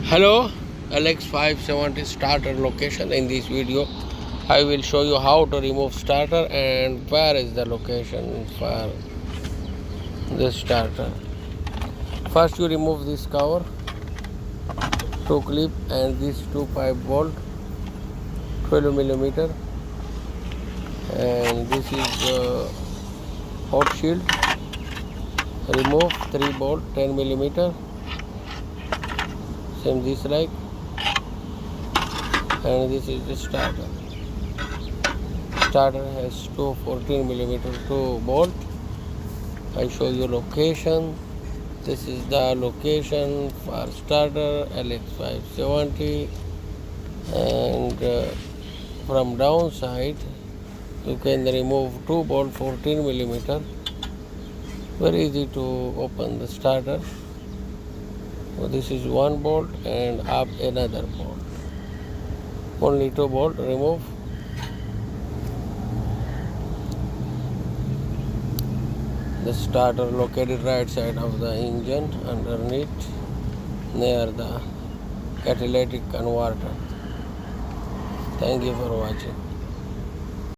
Hello, Ls570 starter location. In this video I will show you how to remove starter and where is the location for this starter. First you remove this cover, two clip and this 2 5 bolt 12mm, and this is the hot shield. Remove 3 bolt 10mm, same this like, and this is the starter. Starter has two 14mm 2 bolt. I show you location. This is the location for starter Ls570, and from downside you can remove 2 bolt 14mm. Very easy to open the starter. So this is 1 bolt and up another bolt. Only 2 bolt remove. The starter located right side of the engine, underneath near the catalytic converter. Thank you for watching.